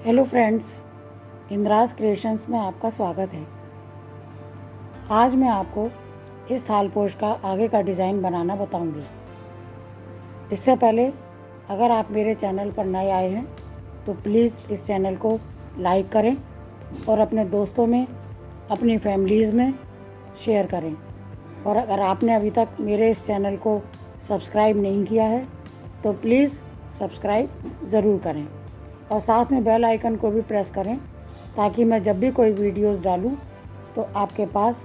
Hello friends, इंद्राज creations में आपका स्वागत है। आज मैं आपको इस थालपोश का आगे का डिज़ाइन बनाना बताऊंगी। इससे पहले अगर आप मेरे चैनल पर नए आए हैं तो प्लीज़ इस चैनल को लाइक करें और अपने दोस्तों में, अपनी फैमिलीज़ में शेयर करें। और अगर आपने अभी तक मेरे इस चैनल को सब्सक्राइब नहीं किया है तो प्लीज़ सब्सक्राइब ज़रूर करें और साथ में बेल आइकन को भी प्रेस करें ताकि मैं जब भी कोई वीडियोस डालूं तो आपके पास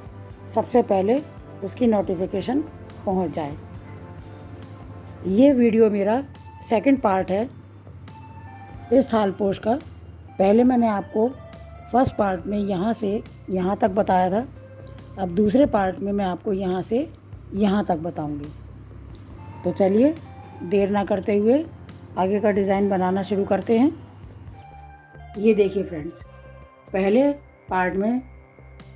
सबसे पहले उसकी नोटिफिकेशन पहुंच जाए। ये वीडियो मेरा सेकंड पार्ट है इस थालपोश का। पहले मैंने आपको फर्स्ट पार्ट में यहाँ से यहाँ तक बताया था। अब दूसरे पार्ट में मैं आपको यहाँ से यहाँ तक बताऊंगी। तो चलिए देर ना करते हुए आगे का डिज़ाइन बनाना शुरू करते हैं। ये देखिए फ्रेंड्स, पहले पार्ट में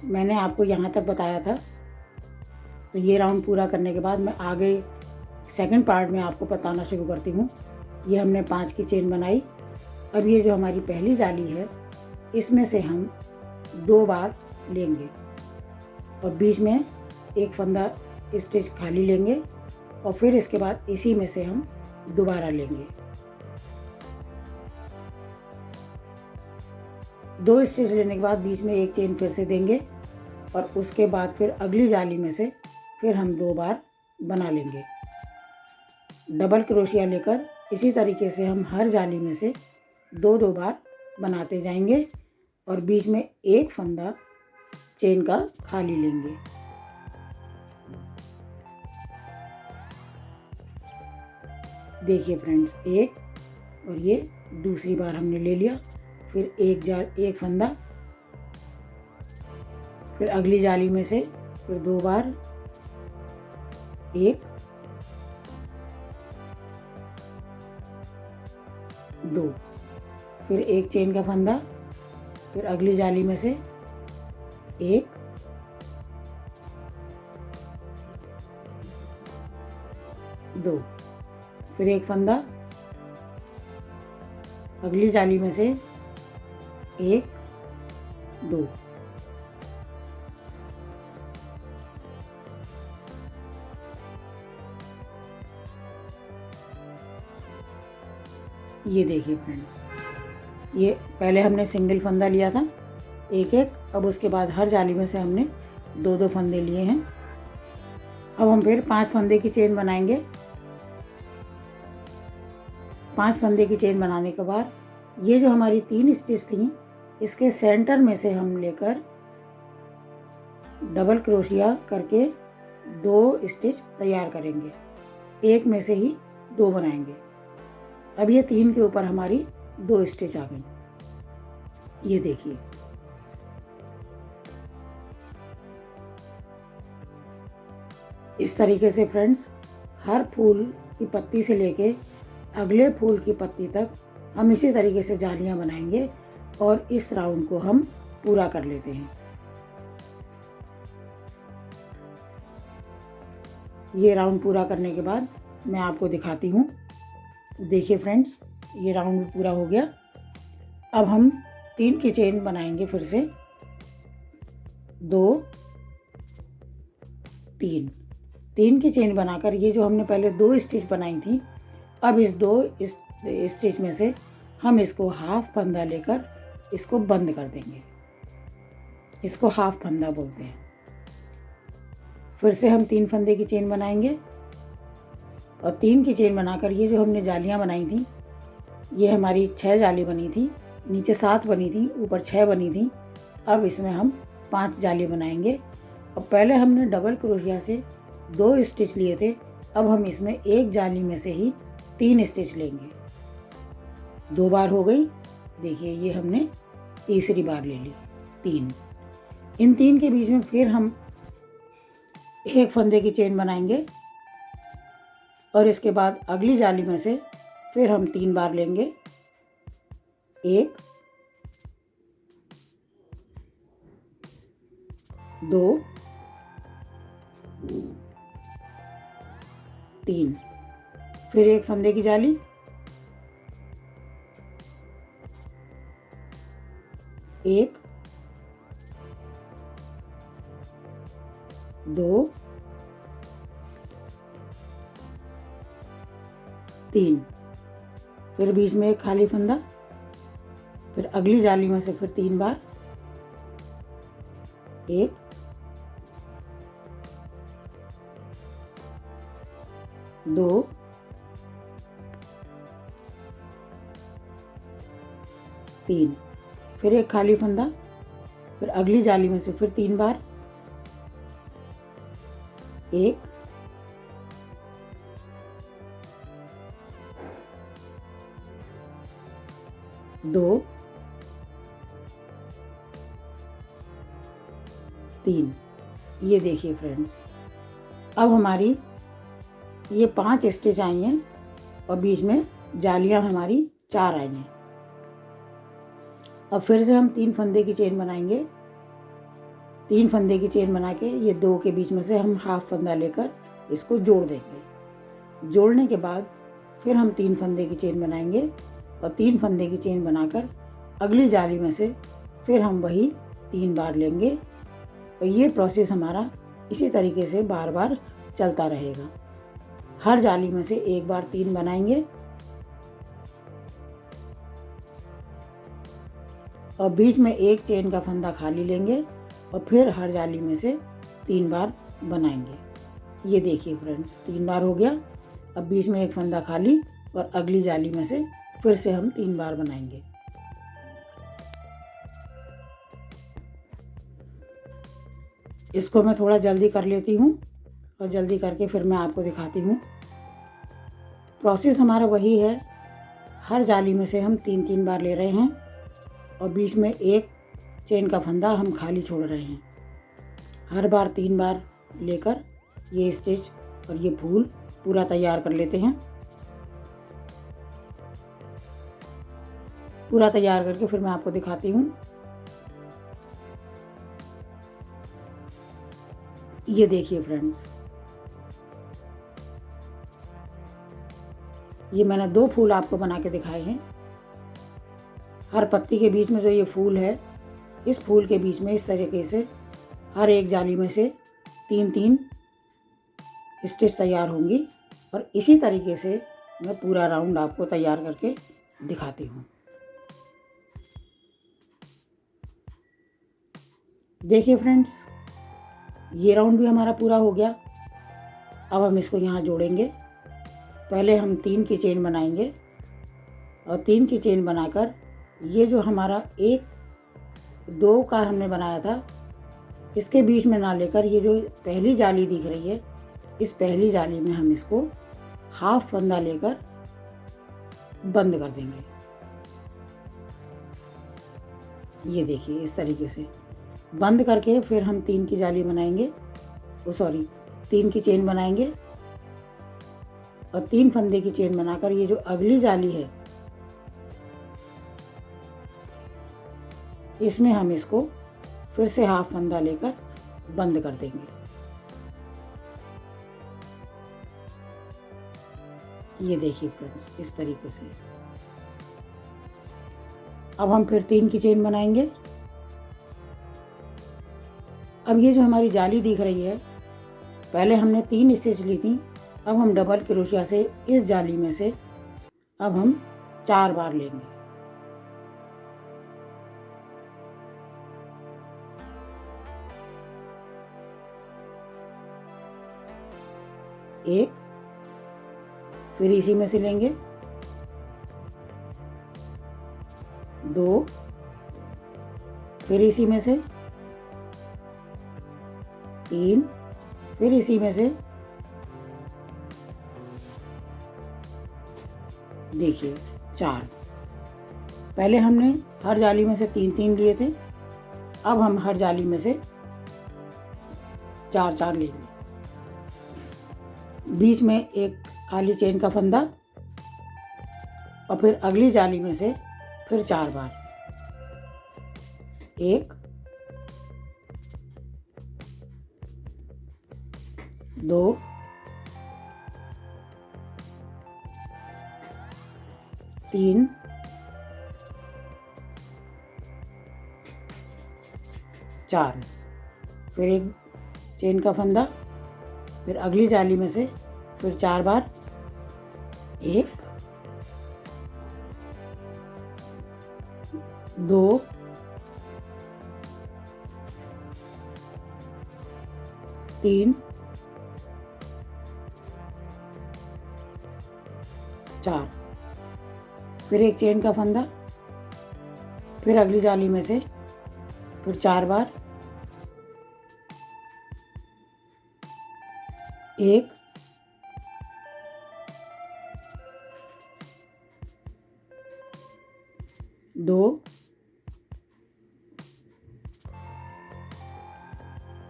मैंने आपको यहाँ तक बताया था। तो ये राउंड पूरा करने के बाद मैं आगे सेकंड पार्ट में आपको बताना शुरू करती हूँ। ये हमने 5 की चेन बनाई। अब ये जो हमारी पहली जाली है इसमें से हम 2 बार लेंगे और बीच में एक फंदा स्टिच खाली लेंगे और फिर इसके बाद इसी में से हम दोबारा लेंगे। 2 स्टिच लेने के बाद बीच में एक चेन फिर से देंगे और उसके बाद फिर अगली जाली में से फिर हम 2 बार बना लेंगे। डबल क्रोशिया लेकर इसी तरीके से हम हर जाली में से 2-2 बार बनाते जाएंगे और बीच में एक फंदा चेन का खाली लेंगे। देखिए फ्रेंड्स, एक और ये दूसरी बार हमने ले लिया। फिर एक फंदा, फिर अगली जाली में से फिर 2 बार, एक, 2, फिर एक चेन का फंदा, फिर अगली जाली में से एक, 2, फिर एक फंदा, अगली जाली में से एक, 2, ये देखिए फ्रेंड्स, ये पहले हमने सिंगल फंदा लिया था एक एक। अब उसके बाद हर जाली में से हमने 2-2 फंदे लिए हैं। अब हम फिर 5 फंदे की चेन बनाएंगे। 5 फंदे की चेन बनाने के बाद ये जो हमारी 3 स्टिच थी इसके सेंटर में से हम लेकर डबल क्रोशिया करके 2 स्टिच तैयार करेंगे। एक में से ही 2 बनाएंगे। अब ये 3 के ऊपर हमारी 2 स्टिच आ गई। ये देखिए, इस तरीके से फ्रेंड्स हर फूल की पत्ती से लेके अगले फूल की पत्ती तक हम इसी तरीके से जालियां बनाएंगे और इस राउंड को हम पूरा कर लेते हैं। ये राउंड पूरा करने के बाद मैं आपको दिखाती हूँ। देखिए फ्रेंड्स, ये राउंड भी पूरा हो गया। अब हम 3 की चेन बनाएंगे फिर से, 2, 3 की चेन बनाकर ये जो हमने पहले 2 स्टिच बनाई थी, अब इस 2 स्टिच में से हम इसको हाफ फंदा लेकर इसको बंद कर देंगे। इसको हाफ फंदा बोलते हैं। फिर से हम 3 फंदे की चेन बनाएंगे और 3 की चेन बनाकर ये जो हमने जालियां बनाई थी, ये हमारी 6 जाली बनी थी, नीचे 7 बनी थी, ऊपर 6 बनी थी। अब इसमें हम 5 जाली बनाएंगे और पहले हमने डबल क्रोशिया से 2 स्टिच लिए थे। अब हम इसमें एक जाली में से ही 3 स्टिच लेंगे। 2 बार हो गई। देखिए, ये हमने तीसरी बार ले ली, 3। इन 3 के बीच में फिर हम एक फंदे की चेन बनाएंगे और इसके बाद अगली जाली में से फिर हम 3 बार लेंगे, 1, 2, 3, फिर एक फंदे की जाली, 1 2 3, फिर बीच में एक खाली फंदा, फिर अगली जाली में से फिर 3 बार, 1 2 3, फिर एक खाली फंदा, फिर अगली जाली में से फिर 3 बार, 1 2 3। ये देखिए फ्रेंड्स, अब हमारी ये 5 स्टिच आई हैं और बीच में जालियां हमारी 4 आई हैं। अब फिर से हम 3 फंदे की चेन बनाएंगे। 3 फंदे की चेन बना के ये 2 के बीच में से हम हाफ फंदा लेकर इसको जोड़ देंगे। जोड़ने के बाद फिर हम 3 फंदे की चेन बनाएंगे और 3 फंदे की चेन बनाकर अगली जाली में से फिर हम वही 3 बार लेंगे और ये प्रोसेस हमारा इसी तरीके से बार बार चलता रहेगा। हर जाली में से एक बार 3 बनाएंगे और बीच में एक चेन का फंदा खाली लेंगे और फिर हर जाली में से 3 बार बनाएंगे। ये देखिए फ्रेंड्स, 3 बार हो गया। अब बीच में एक फंदा खाली और अगली जाली में से फिर से हम 3 बार बनाएंगे। इसको मैं थोड़ा जल्दी कर लेती हूँ और जल्दी करके फिर मैं आपको दिखाती हूँ। प्रोसेस हमारा वही है, हर जाली में से हम 3-3 बार ले रहे हैं और बीच में एक चेन का फंदा हम खाली छोड़ रहे हैं। हर बार 3 बार लेकर ये स्टिच और ये फूल पूरा तैयार कर लेते हैं। पूरा तैयार करके फिर मैं आपको दिखाती हूँ। ये देखिए फ्रेंड्स, ये मैंने 2 फूल आपको बना के दिखाए हैं। हर पत्ती के बीच में जो ये फूल है, इस फूल के बीच में इस तरीके से हर एक जाली में से 3-3 स्टिच तैयार होंगी और इसी तरीके से मैं पूरा राउंड आपको तैयार करके दिखाती हूँ। देखिए फ्रेंड्स, ये राउंड भी हमारा पूरा हो गया। अब हम इसको यहाँ जोड़ेंगे। पहले हम 3 की चेन बनाएंगे और 3 की चेन बनाकर ये जो हमारा 1-2 का हमने बनाया था, इसके बीच में ना लेकर ये जो पहली जाली दिख रही है, इस पहली जाली में हम इसको हाफ फंदा लेकर बंद कर देंगे। ये देखिए, इस तरीके से बंद करके फिर हम 3 की जाली बनाएंगे, 3 की चेन बनाएंगे और 3 फंदे की चेन बनाकर ये जो अगली जाली है, इसमें हम इसको फिर से हाफ फंदा लेकर बंद कर देंगे। ये देखिए फ्रेंड्स, इस तरीके से। अब हम फिर 3 की चेन बनाएंगे। अब ये जो हमारी जाली दिख रही है, पहले हमने 3 स्टिच ली थी, अब हम डबल क्रोशिया से इस जाली में से अब हम 4 बार लेंगे। एक, फिर इसी में से लेंगे 2, फिर इसी में से 3, फिर इसी में से देखिए 4। पहले हमने हर जाली में से 3-3 लिए थे, अब हम हर जाली में से 4-4 लेंगे। बीच में एक खाली चेन का फंदा और फिर अगली जाली में से फिर 4 बार। 1, 2, 3, 4, फिर एक चेन का फंदा, फिर अगली जाली में से फिर 4 बार, 1 2 3 4, फिर एक चेन का फंदा, फिर अगली जाली में से फिर 4 बार, 1 2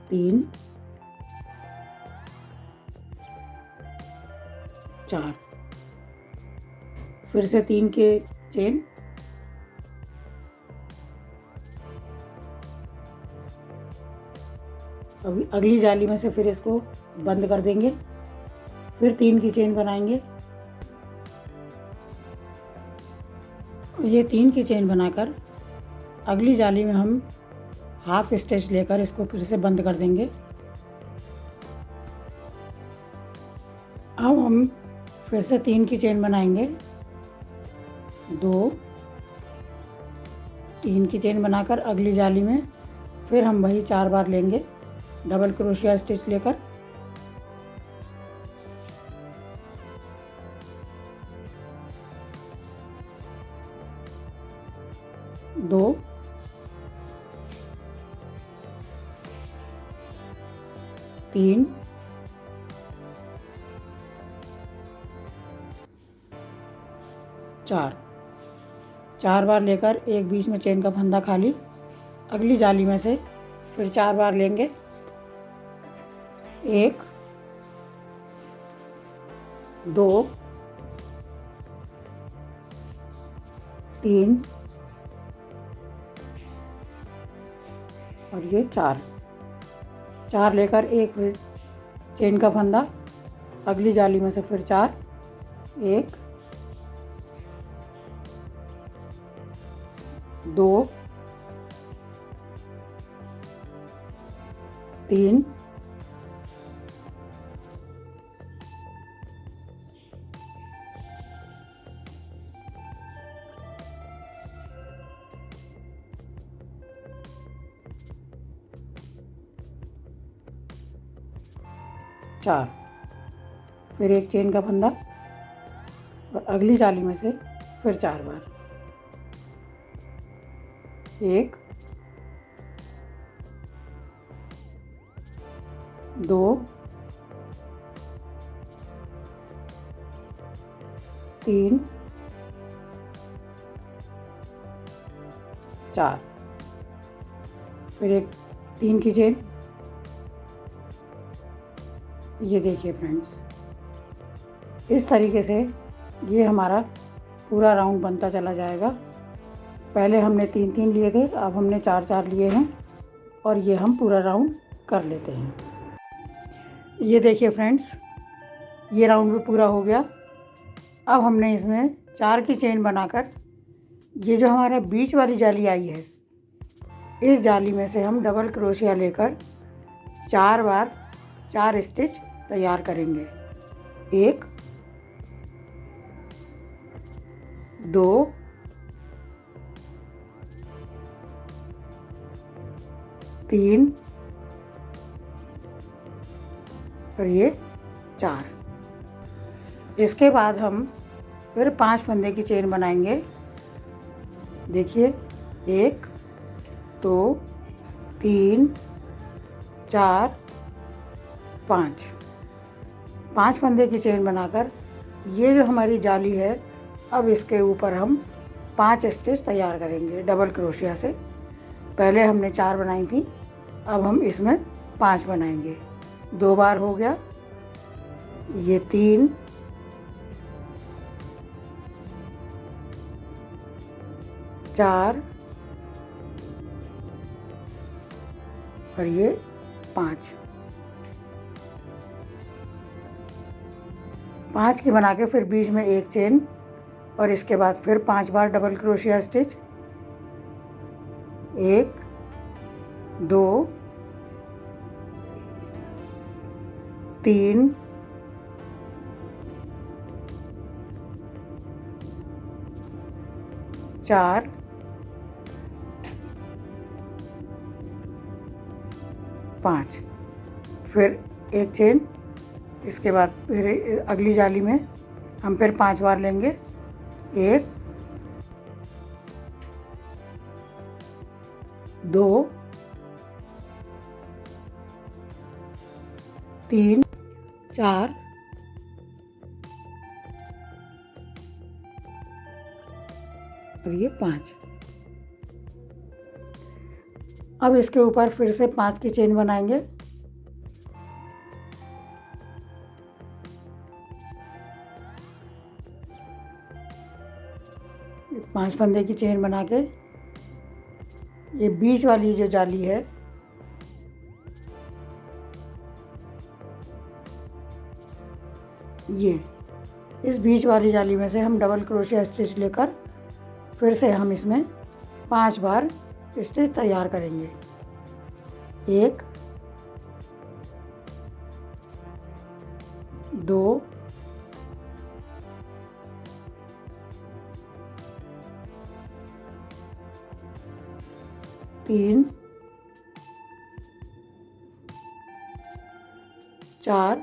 3 4, फिर से 3 के चेन, अभी अगली जाली में से फिर इसको बंद कर देंगे, फिर 3 की चेन बनाएंगे। ये 3 की चेन बनाकर अगली जाली में हम हाफ स्टिच लेकर इसको फिर से बंद कर देंगे। अब हम फिर से 3 की चेन बनाएंगे, 2 3 की चेन बनाकर अगली जाली में फिर हम वही 4 बार लेंगे डबल क्रोशिया स्टिच लेकर। दो, 3 4 बार लेकर एक बीच में चेन का फंदा खाली, अगली जाली में से फिर 4 बार लेंगे, 1 2 3 और ये 4 लेकर एक चेन का फंदा, अगली जाली में से फिर 4, 1 2 3 4, फिर एक चेन का फंदा और अगली जाली में से फिर 4 बार, 1 2 3 4, फिर एक 3 की चेन। ये देखिए फ्रेंड्स, इस तरीके से ये हमारा पूरा राउंड बनता चला जाएगा। पहले हमने 3 लिए थे, अब हमने 4 लिए हैं और ये हम पूरा राउंड कर लेते हैं। ये देखिए फ्रेंड्स, ये राउंड भी पूरा हो गया। अब हमने इसमें 4 की चेन बनाकर ये जो हमारा बीच वाली जाली आई है, इस जाली में से हम डबल क्रोशिया लेकर 4 बार 4 स्टिच तैयार करेंगे। 1 2 3 और ये 4। इसके बाद हम फिर 5 फंदे की चेन बनाएंगे। देखिए, 1 2 3 4 5 फंदे की चेन बनाकर ये जो हमारी जाली है, अब इसके ऊपर हम 5 स्टिच तैयार करेंगे डबल क्रोशिया से। पहले हमने 4 बनाई थी, अब हम इसमें 5 बनाएंगे। 2 बार हो गया, ये 3 4 और ये 5 की बना के फिर बीच में एक चेन और इसके बाद फिर 5 बार डबल क्रोशिया स्टिच। 1 2 3 4 5। फिर एक चेन, इसके बाद फिर अगली जाली में हम फिर 5 बार लेंगे। 1 2 3 4 और ये 5। अब इसके ऊपर फिर से 5 की चेन बनाएंगे। पांच फंदे की चेन बना के ये बीच वाली जो जाली है ये इस बीच वाली जाली में से हम डबल क्रोशिया स्टिच लेकर फिर से हम इसमें 5 बार स्टिच तैयार करेंगे। 1 2 3 4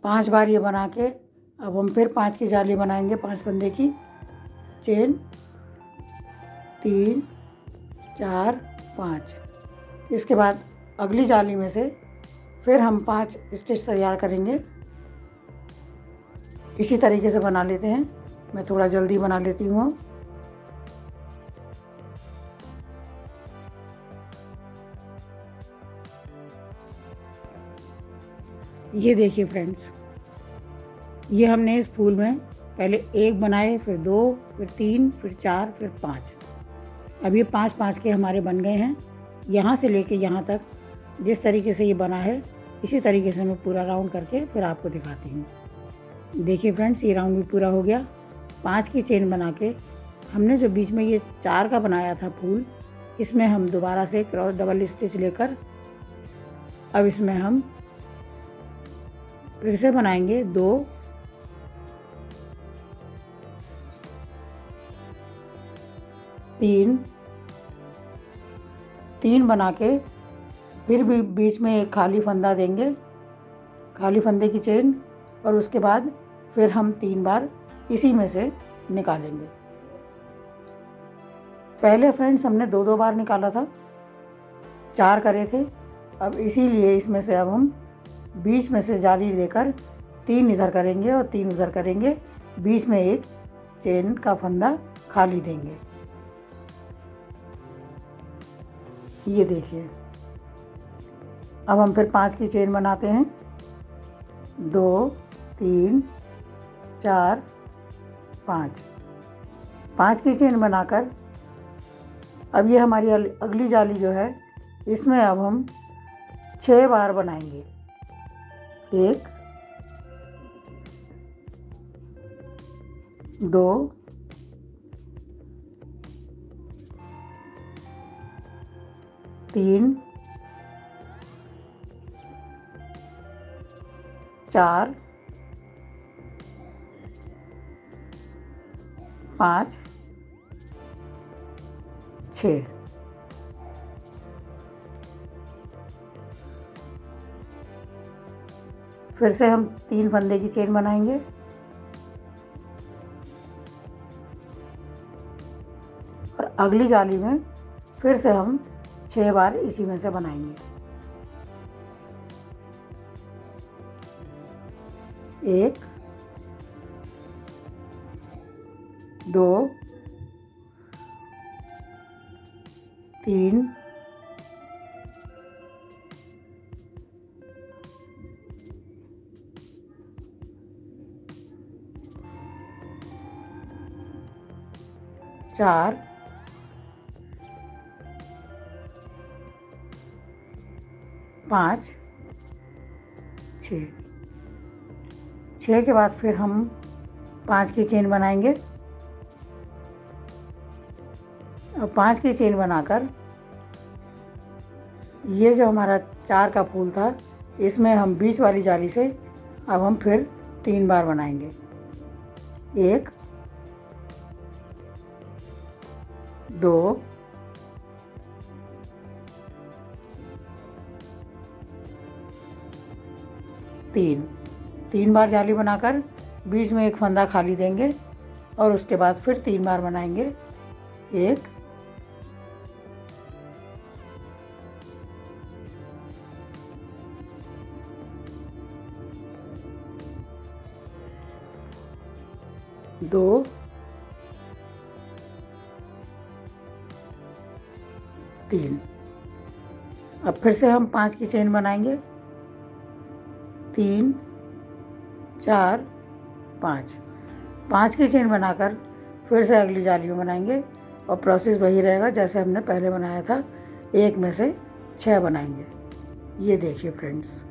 5 बार ये बना के अब हम फिर 5 की जाली बनाएंगे। 5 फंदे की चेन 3 4 5। इसके बाद अगली जाली में से फिर हम 5 स्टिच तैयार करेंगे। इसी तरीके से बना लेते हैं, मैं थोड़ा जल्दी बना लेती हूँ। ये देखिए फ्रेंड्स, ये हमने इस फूल में पहले 1 बनाए, फिर 2, फिर 3, फिर 4, फिर 5। अब ये 5 के हमारे बन गए हैं। यहाँ से लेके यहाँ तक जिस तरीके से ये बना है इसी तरीके से मैं पूरा राउंड करके फिर आपको दिखाती हूँ। देखिए फ्रेंड्स, ये राउंड भी पूरा हो गया। 5 की चेन बना के हमने जो बीच में ये 4 का बनाया था फूल, इसमें हम दोबारा से क्रॉस डबल स्टिच लेकर अब इसमें हम फिर से बनाएंगे 2 3 बना के फिर भी बीच में एक खाली फंदा देंगे, खाली फंदे की चेन, और उसके बाद फिर हम 3 बार इसी में से निकालेंगे। पहले फ्रेंड्स हमने 2 बार निकाला था, 4 करे थे। अब इसीलिए इसमें से अब हम बीच में से जाली देकर 3 इधर करेंगे और 3 उधर करेंगे, बीच में एक चेन का फंदा खाली देंगे। ये देखिए, अब हम फिर 5 की चेन बनाते हैं। 2 3 4 5 की चेन बनाकर अब ये हमारी अगली जाली जो है इसमें अब हम 6 बार बनाएंगे। 1 2 3 4 5 6। फिर से हम 3 फंदे की चेन बनाएंगे और अगली जाली में फिर से हम 6 बार इसी में से बनाएंगे। 1 2 3 4 5 6। 6 के बाद फिर हम 5 की चेन बनाएंगे अब 5 की चेन बनाकर ये जो हमारा 4 का फूल था, इसमें हम बीच वाली जाली से अब हम फिर 3 बार बनाएंगे। 1 2 3 बार जाली बनाकर बीच में एक फंदा खाली देंगे और उसके बाद फिर 3 बार बनाएंगे। 1 2 3। अब फिर से हम 5 की चेन बनाएंगे। 3 4 5 की चेन बनाकर फिर से अगली जाली में बनाएंगे और प्रोसेस वही रहेगा जैसे हमने पहले बनाया था। 1 में से 6 बनाएंगे। ये देखिए फ्रेंड्स,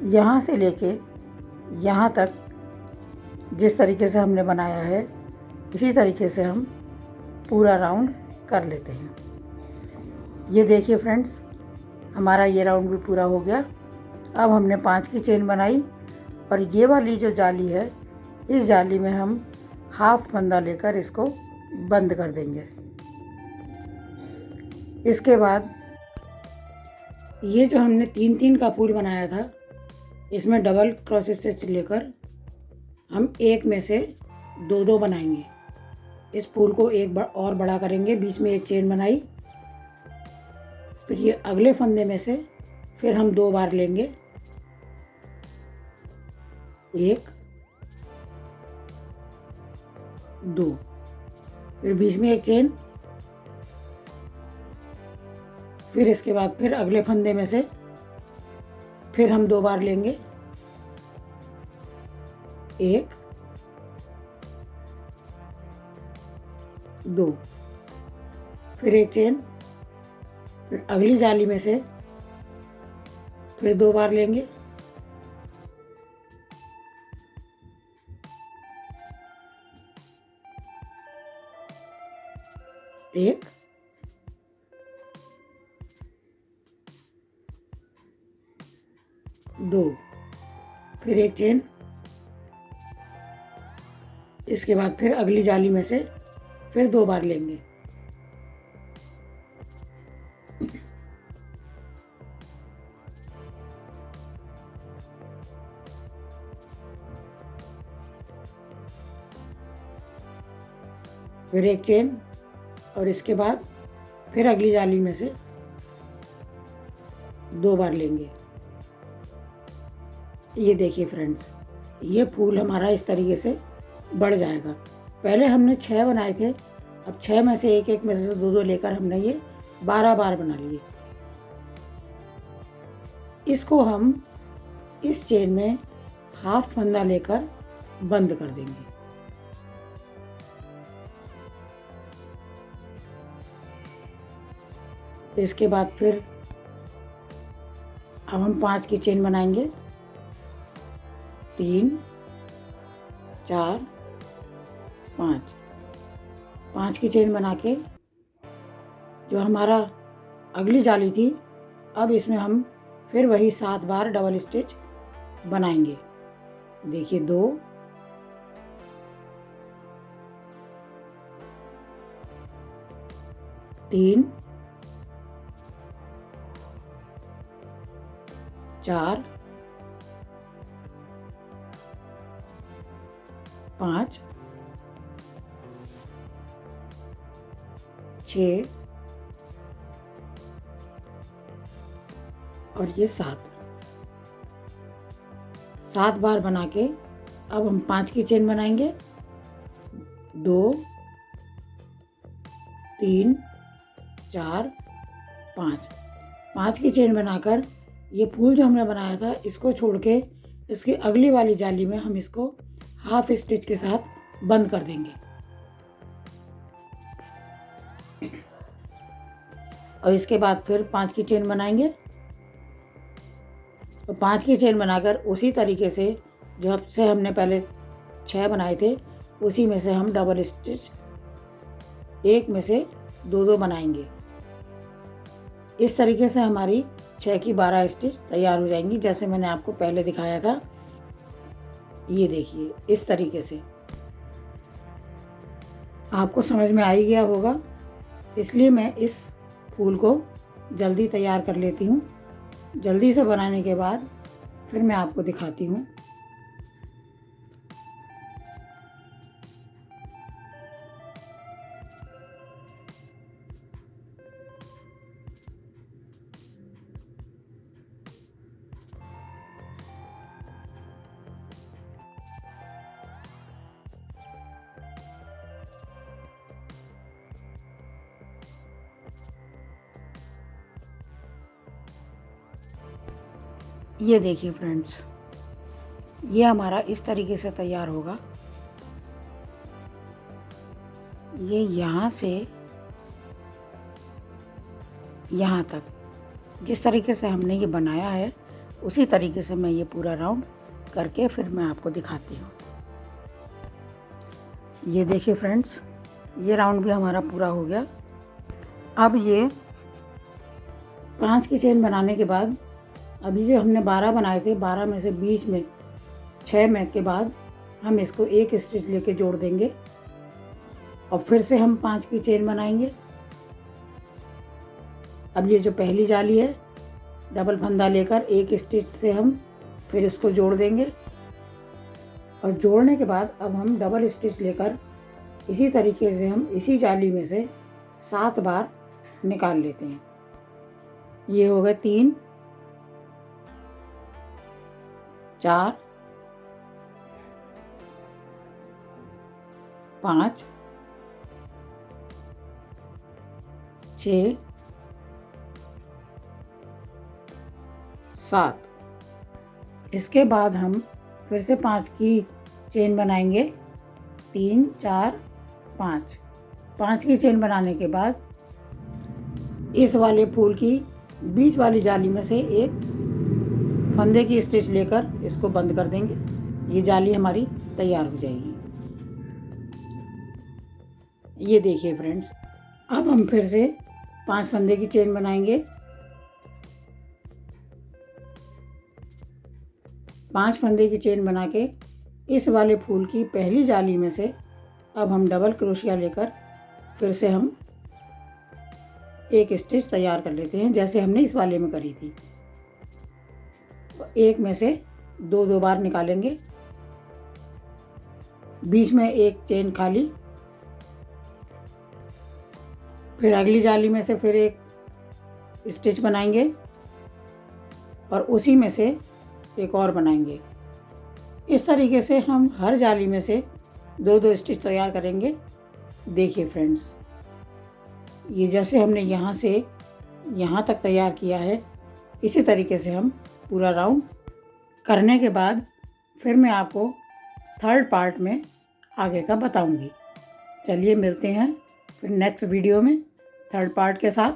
यहाँ से लेके यहाँ तक जिस तरीके से हमने बनाया है, इसी तरीके से हम पूरा राउंड कर लेते हैं। ये देखिए फ्रेंड्स, हमारा ये राउंड भी पूरा हो गया। अब हमने 5 की चेन बनाई और ये वाली जो जाली है, इस जाली में हम हाफ फंदा लेकर इसको बंद कर देंगे। इसके बाद ये जो हमने 3-3 का फूल बनाया था, इसमें डबल क्रॉस स्टिच लेकर हम 1 में से 2-2 बनाएंगे। इस फूल को एक बार और बड़ा करेंगे, बीच में एक चेन बनाई, फिर ये अगले फंदे में से फिर हम 2 बार लेंगे। 1 2, फिर बीच में एक चेन, फिर इसके बाद फिर अगले फंदे में से फिर हम 2 बार लेंगे। 1 2, फिर एक चेन, फिर अगली जाली में से फिर 2 बार लेंगे। 1 2, फिर एक चेन, इसके बाद फिर अगली जाली में से फिर 2 बार लेंगे। 1 चेन और इसके बाद फिर अगली जाली में से 2 बार लेंगे। ये देखिए फ्रेंड्स, ये फूल हमारा इस तरीके से बढ़ जाएगा। पहले हमने 6 बनाए थे, अब 6 में से 1 में से 2-2 लेकर हमने ये 12 बार बना लिए। इसको हम इस चेन में हाफ फंदा लेकर बंद कर देंगे। इसके बाद फिर अब हम 5 की चेन बनाएंगे। 3 4 5 की चेन बना के जो हमारा अगली जाली थी, अब इसमें हम फिर वही 7 बार डबल स्टिच बनाएंगे। देखिए 2 3 4 5 6 और ये 7 बार बना के अब हम 5 की चेन बनाएंगे। 2 3 4 5 की चेन बनाकर ये फूल जो हमने बनाया था, इसको छोड़ के इसकी अगली वाली जाली में हम इसको हाफ स्टिच के साथ बंद कर देंगे। और इसके बाद फिर 5 की चेन बनाएंगे। तो 5 की चेन बनाकर उसी तरीके से जो से हमने पहले 6 बनाए थे, उसी में से हम डबल स्टिच एक में से 2 बनाएंगे। इस तरीके से हमारी 6 की 12 स्टिच तैयार हो जाएंगी, जैसे मैंने आपको पहले दिखाया था। ये देखिए, इस तरीके से आपको समझ में आ ही गया होगा, इसलिए मैं इस फूल को जल्दी तैयार कर लेती हूँ। जल्दी से बनाने के बाद फिर मैं आपको दिखाती हूँ। ये देखिए फ्रेंड्स, ये हमारा इस तरीके से तैयार होगा। ये यहाँ से यहाँ तक जिस तरीके से हमने ये बनाया है, उसी तरीके से मैं ये पूरा राउंड करके फिर मैं आपको दिखाती हूँ। ये देखिए फ्रेंड्स, ये राउंड भी हमारा पूरा हो गया। अब ये 5 की चेन बनाने के बाद, अभी जो हमने 12 बनाए थे, 12 में से बीच में 6 में के बाद हम इसको एक स्टिच लेके जोड़ देंगे और फिर से हम 5 की चेन बनाएंगे। अब ये जो पहली जाली है, डबल फंदा लेकर एक स्टिच से हम फिर इसको जोड़ देंगे और जोड़ने के बाद अब हम डबल स्टिच लेकर इसी तरीके से हम इसी जाली में से 7 बार निकाल लेते हैं। ये हो गए 3, 4, 5, 6, 7। इसके बाद हम फिर से 5 की चेन बनाएंगे। 3, 4, 5। 5 की चेन बनाने के बाद इस वाले फूल की बीच वाली जाली में से एक फंदे की स्टिच लेकर इसको बंद कर देंगे। ये जाली हमारी तैयार हो जाएगी। ये देखिए फ्रेंड्स, अब हम फिर से 5 फंदे की चेन बनाएंगे। 5 फंदे की चेन बना के इस वाले फूल की पहली जाली में से अब हम डबल क्रोशिया लेकर फिर से हम एक स्टिच तैयार कर लेते हैं, जैसे हमने इस वाले में करी थी। एक में से 2 बार निकालेंगे, बीच में एक चेन खाली, फिर अगली जाली में से फिर एक स्टिच बनाएंगे और उसी में से एक और बनाएंगे। इस तरीके से हम हर जाली में से 2 स्टिच तैयार करेंगे। देखिए फ्रेंड्स, ये जैसे हमने यहाँ से यहाँ तक तैयार किया है, इसी तरीके से हम पूरा राउंड करने के बाद फिर मैं आपको थर्ड पार्ट में आगे का बताऊंगी। चलिए मिलते हैं फिर नेक्स्ट वीडियो में थर्ड पार्ट के साथ।